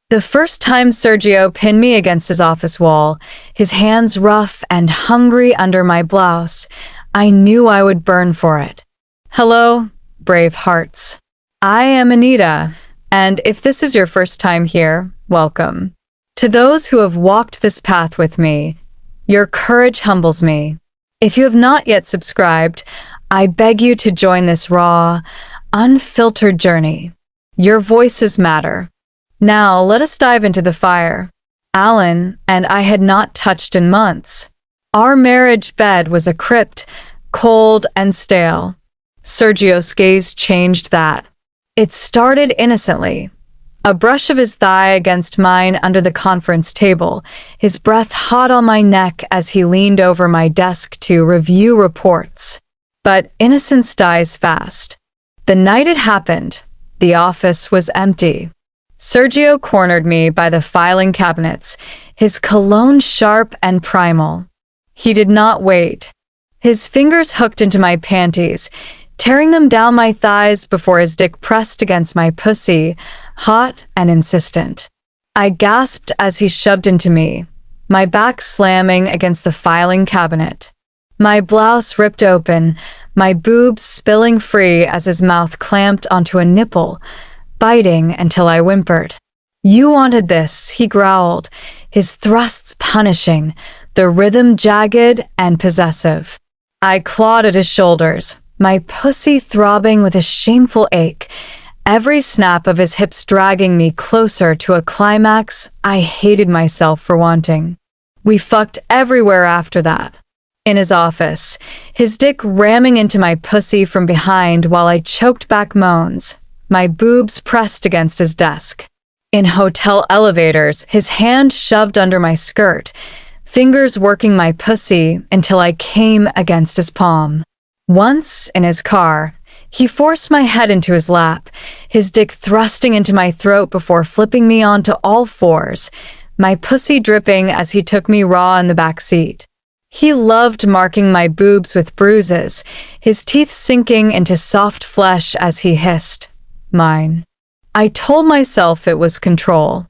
The first time Sergio pinned me against his office wall, his hands rough and hungry under my blouse, I knew I would burn for it. Hello, brave hearts. I am Anita, and if this is your first time here, welcome. To those who have walked this path with me, your courage humbles me. If you have not yet subscribed, I beg you to join this raw, unfiltered journey. Your voices matter. Now, let us dive into the fire. Alan and I had not touched in months. Our marriage bed was a crypt, cold and stale. Sergio's gaze changed that. It started innocently. A brush of his thigh against mine under the conference table, his breath hot on my neck as he leaned over my desk to review reports. But innocence dies fast. The night it happened, the office was empty. Sergio cornered me by the filing cabinets, his cologne sharp and primal. He did not wait. His fingers hooked into my panties, tearing them down my thighs before his dick pressed against my pussy, hot and insistent. I gasped as he shoved into me, my back slamming against the filing cabinet. My blouse ripped open, my boobs spilling free as his mouth clamped onto a nipple, biting until I whimpered. You wanted this, he growled, his thrusts punishing, the rhythm jagged and possessive. I clawed at his shoulders, my pussy throbbing with a shameful ache, every snap of his hips dragging me closer to a climax I hated myself for wanting. We fucked everywhere after that. In his office, his dick ramming into my pussy from behind while I choked back moans, my boobs pressed against his desk. In hotel elevators, his hand shoved under my skirt, fingers working my pussy until I came against his palm. Once, in his car, he forced my head into his lap, his dick thrusting into my throat before flipping me onto all fours, my pussy dripping as he took me raw in the back seat. He loved marking my boobs with bruises, his teeth sinking into soft flesh as he hissed, mine. I told myself it was control.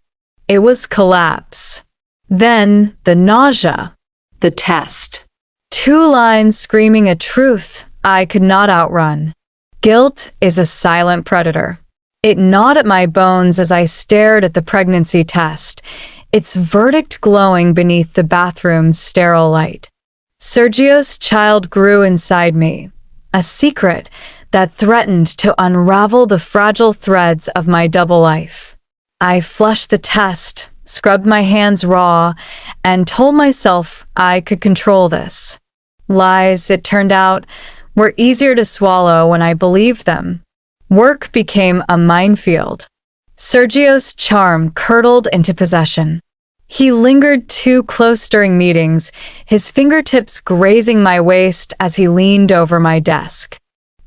It was collapse. Then the nausea. The test. 2 lines screaming a truth I could not outrun. Guilt is a silent predator. It gnawed at my bones as I stared at the pregnancy test, its verdict glowing beneath the bathroom's sterile light. Sergio's child grew inside me, a secret that threatened to unravel the fragile threads of my double life. I flushed the test, scrubbed my hands raw, and told myself I could control this. Lies, it turned out, were easier to swallow when I believed them. Work became a minefield. Sergio's charm curdled into possession. He lingered too close during meetings, his fingertips grazing my waist as he leaned over my desk.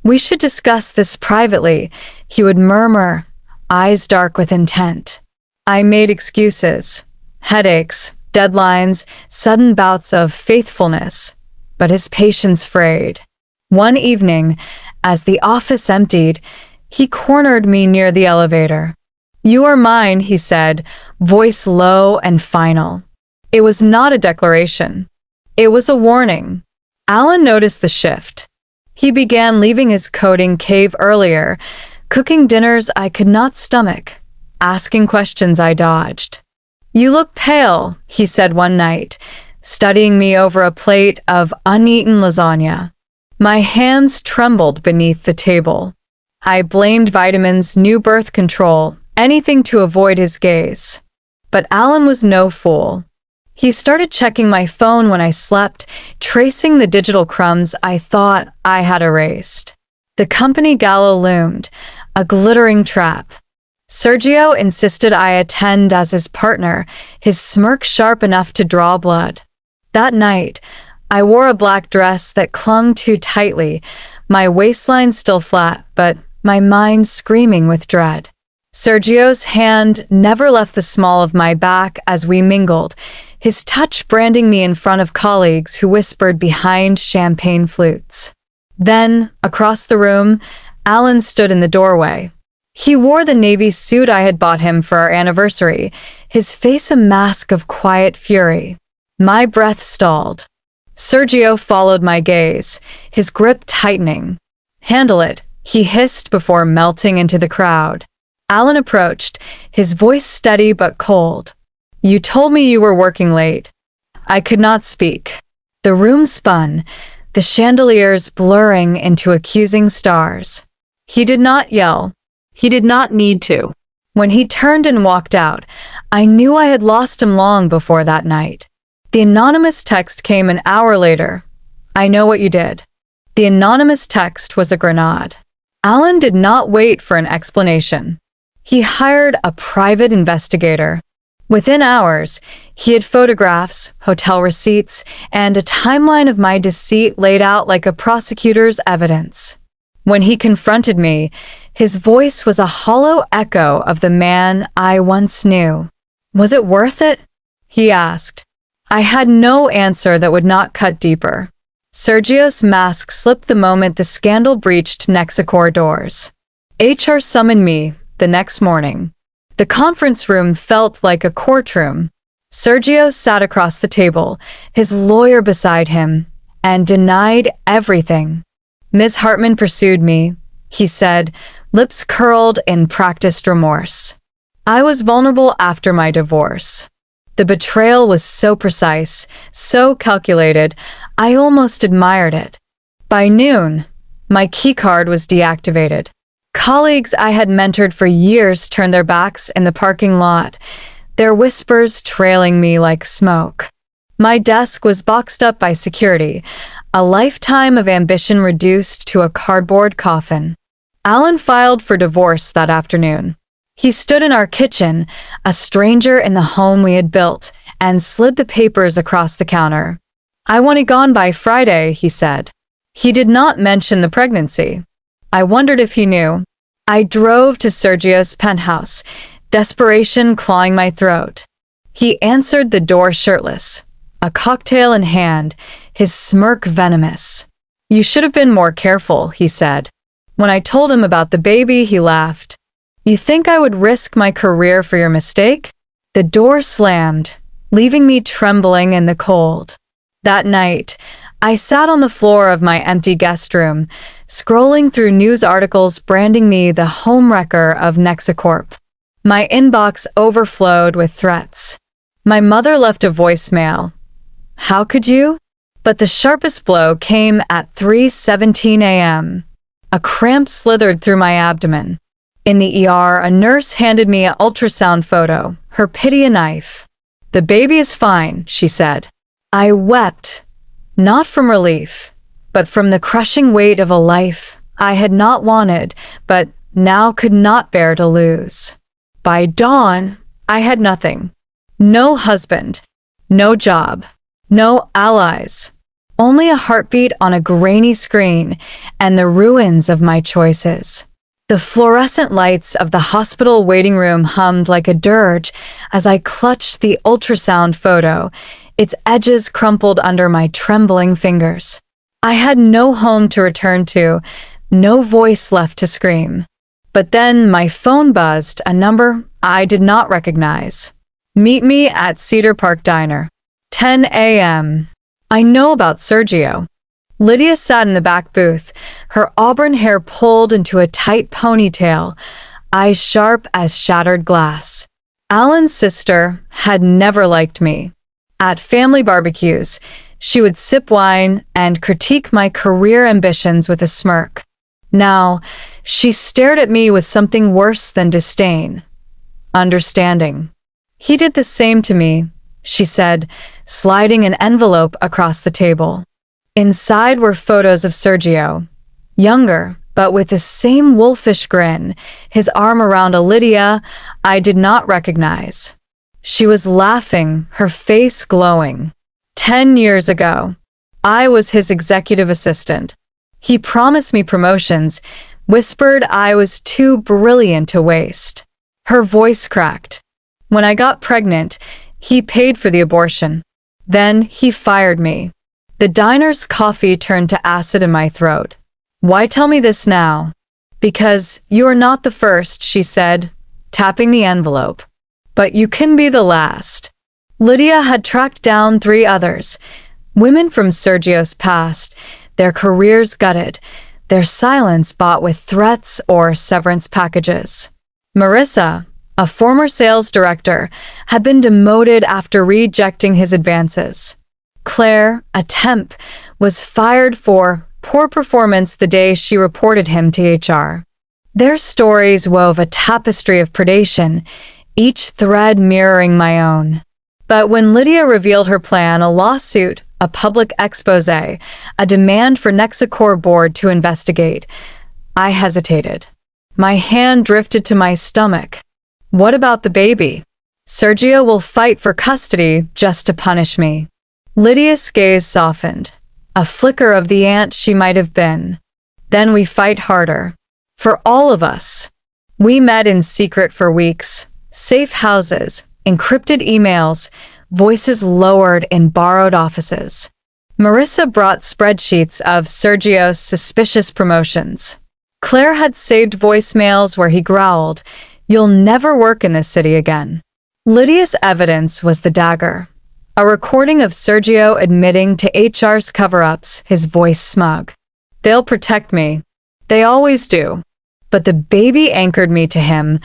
We should discuss this privately, he would murmur, eyes dark with intent. I made excuses, headaches, deadlines, sudden bouts of faithfulness, but his patience frayed. One evening, as the office emptied, he cornered me near the elevator. You are mine, he said, voice low and final. It was not a declaration. It was a warning. Alan noticed the shift. He began leaving his coding cave earlier, cooking dinners I could not stomach, asking questions I dodged. You look pale, he said one night, studying me over a plate of uneaten lasagna. My hands trembled beneath the table. I blamed vitamins, new birth control, anything to avoid his gaze. But Alan was no fool. He started checking my phone when I slept, tracing the digital crumbs I thought I had erased. The company gala loomed, a glittering trap. Sergio insisted I attend as his partner, his smirk sharp enough to draw blood. That night, I wore a black dress that clung too tightly, my waistline still flat, but my mind screaming with dread. Sergio's hand never left the small of my back as we mingled, his touch branding me in front of colleagues who whispered behind champagne flutes. Then, across the room, Alan stood in the doorway. He wore the navy suit I had bought him for our anniversary, his face a mask of quiet fury. My breath stalled. Sergio followed my gaze, his grip tightening. "Handle it," he hissed before melting into the crowd. Alan approached, his voice steady but cold. "You told me you were working late." I could not speak. The room spun, the chandeliers blurring into accusing stars. He did not yell. He did not need to. When he turned and walked out, I knew I had lost him long before that night. The anonymous text came an hour later. "I know what you did." The anonymous text was a grenade. Alan did not wait for an explanation. He hired a private investigator. Within hours, he had photographs, hotel receipts, and a timeline of my deceit laid out like a prosecutor's evidence. When he confronted me, his voice was a hollow echo of the man I once knew. "Was it worth it?" he asked. I had no answer that would not cut deeper. Sergio's mask slipped the moment the scandal breached Nexicor doors. HR summoned me the next morning. The conference room felt like a courtroom. Sergio sat across the table, his lawyer beside him, and denied everything. "Ms. Hartman pursued me," he said, lips curled in practiced remorse. "I was vulnerable after my divorce." The betrayal was so precise, so calculated, I almost admired it. By noon, my keycard was deactivated. Colleagues I had mentored for years turned their backs in the parking lot, their whispers trailing me like smoke. My desk was boxed up by security, a lifetime of ambition reduced to a cardboard coffin. Alan filed for divorce that afternoon. He stood in our kitchen, a stranger in the home we had built, and slid the papers across the counter. "I want it gone by Friday," he said. He did not mention the pregnancy. I wondered if he knew. I drove to Sergio's penthouse, desperation clawing my throat. He answered the door shirtless, a cocktail in hand, his smirk venomous. "You should have been more careful," he said. When I told him about the baby, he laughed. "You think I would risk my career for your mistake?" The door slammed, leaving me trembling in the cold. That night, I sat on the floor of my empty guest room, scrolling through news articles branding me the homewrecker of Nexicorp. My inbox overflowed with threats. My mother left a voicemail. "How could you?" But the sharpest blow came at 3:17 a.m. A cramp slithered through my abdomen. In the ER, a nurse handed me an ultrasound photo, her pity a knife. "The baby is fine," she said. I wept. Not from relief, but from the crushing weight of a life I had not wanted, but now could not bear to lose. By dawn, I had nothing. No husband, no job, no allies, only a heartbeat on a grainy screen and the ruins of my choices. The fluorescent lights of the hospital waiting room hummed like a dirge as I clutched the ultrasound photo, its edges crumpled under my trembling fingers. I had no home to return to, no voice left to scream. But then my phone buzzed, a number I did not recognize. "Meet me at Cedar Park Diner. 10 a.m. I know about Sergio. Lydia sat in the back booth, her auburn hair pulled into a tight ponytail, eyes sharp as shattered glass. Alan's sister had never liked me. At family barbecues, she would sip wine and critique my career ambitions with a smirk. Now, she stared at me with something worse than disdain. Understanding. "He did the same to me," she said, sliding an envelope across the table. Inside were photos of Sergio, younger, but with the same wolfish grin, his arm around a Lydia I did not recognize. She was laughing, her face glowing. 10 years ago, I was his executive assistant. He promised me promotions, whispered I was too brilliant to waste. Her voice cracked. When I got pregnant, he paid for the abortion. Then he fired me. The diner's coffee turned to acid in my throat. Why tell me this now? Because you are not the first, she said, tapping the envelope. But you can be the last. Lydia had tracked down 3 others, women from Sergio's past, their careers gutted, their silence bought with threats or severance packages. Marissa, a former sales director, had been demoted after rejecting his advances. Claire, a temp, was fired for poor performance the day she reported him to HR. Their stories wove a tapestry of predation, each thread mirroring my own. But when Lydia revealed her plan, a lawsuit, a public expose, a demand for Nexicor board to investigate, I hesitated. My hand drifted to my stomach. What about the baby? Sergio will fight for custody just to punish me. Lydia's gaze softened, a flicker of the aunt she might have been. Then we fight harder. For all of us. We met in secret for weeks. Safe houses, encrypted emails, voices lowered in borrowed offices. Marissa brought spreadsheets of Sergio's suspicious promotions. Claire had saved voicemails where he growled, "You'll never work in this city again." Lydia's evidence was the dagger. A recording of Sergio admitting to HR's cover-ups, his voice smug. They'll protect me. They always do. But the baby anchored me to him,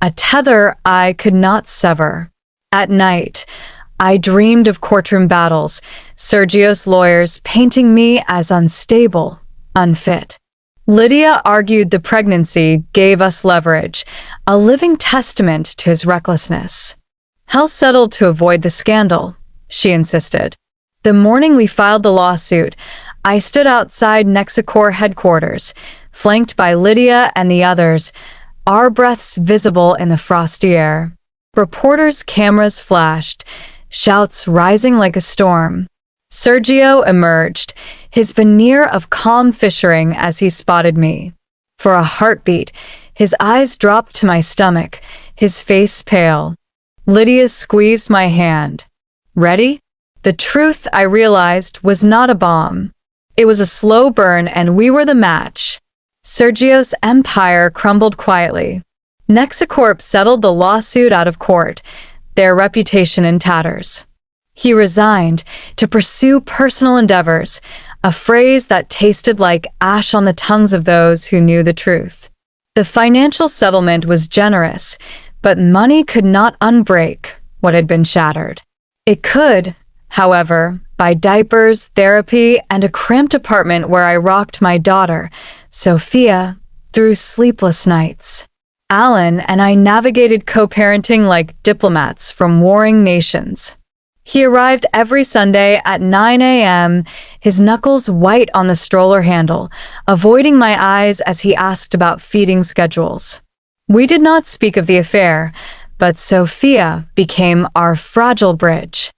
a tether I could not sever. At night, I dreamed of courtroom battles, Sergio's lawyers painting me as unstable, unfit. Lydia argued the pregnancy gave us leverage, a living testament to his recklessness. Hell settled to avoid the scandal, she insisted. The morning we filed the lawsuit, I stood outside Nexicor headquarters, flanked by Lydia and the others, our breaths visible in the frosty air. Reporters' cameras flashed, shouts rising like a storm. Sergio emerged, his veneer of calm fissuring as he spotted me. For a heartbeat, his eyes dropped to my stomach, his face pale. Lydia squeezed my hand. Ready? The truth, I realized, was not a bomb. It was a slow burn, and we were the match. Sergio's empire crumbled quietly. Nexicorp settled the lawsuit out of court, their reputation in tatters. He resigned to pursue personal endeavors, a phrase that tasted like ash on the tongues of those who knew the truth. The financial settlement was generous, but money could not unbreak what had been shattered. It could, however, buy diapers, therapy, and a cramped apartment where I rocked my daughter, Sophia, through sleepless nights. Alan and I navigated co-parenting like diplomats from warring nations. He arrived every Sunday at 9 a.m., his knuckles white on the stroller handle, avoiding my eyes as he asked about feeding schedules. We did not speak of the affair, but Sophia became our fragile bridge.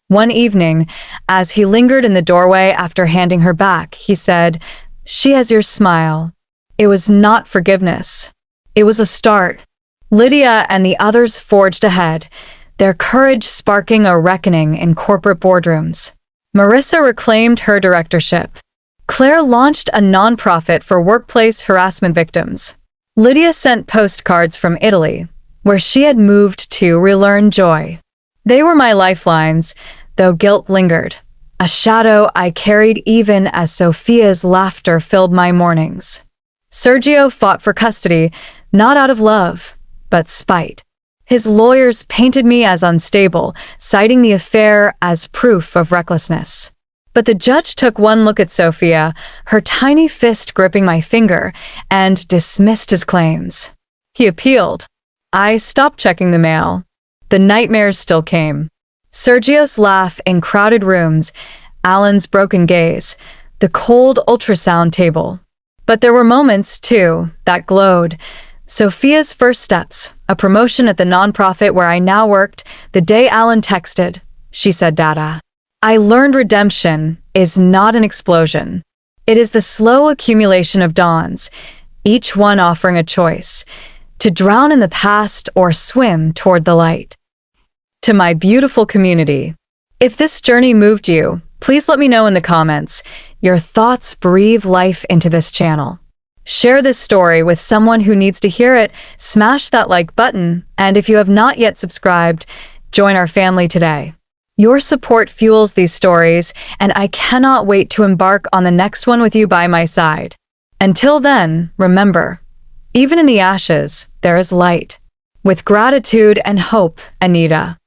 One evening, as he lingered in the doorway after handing her back, he said, "She has your smile." It was not forgiveness. It was a start. Lydia and the others forged ahead, their courage sparking a reckoning in corporate boardrooms. Marissa reclaimed her directorship. Claire launched a nonprofit for workplace harassment victims. Lydia sent postcards from Italy, where she had moved to relearn joy. They were my lifelines, though guilt lingered, a shadow I carried even as Sophia's laughter filled my mornings. Sergio fought for custody, not out of love, but spite. His lawyers painted me as unstable, citing the affair as proof of recklessness. But the judge took one look at Sophia, her tiny fist gripping my finger, and dismissed his claims. He appealed. I stopped checking the mail. The nightmares still came. Sergio's laugh in crowded rooms, Alan's broken gaze, the cold ultrasound table. But there were moments, too, that glowed. Sophia's first steps, a promotion at the nonprofit where I now worked, the day Alan texted, she said, "Dada." I learned redemption is not an explosion. It is the slow accumulation of dawns, each one offering a choice, to drown in the past or swim toward the light. To my beautiful community, if this journey moved you, please let me know in the comments. Your thoughts breathe life into this channel. Share this story with someone who needs to hear it, smash that like button, and if you have not yet subscribed, join our family today. Your support fuels these stories, and I cannot wait to embark on the next one with you by my side. Until then, remember, even in the ashes, there is light. With gratitude and hope, Anita.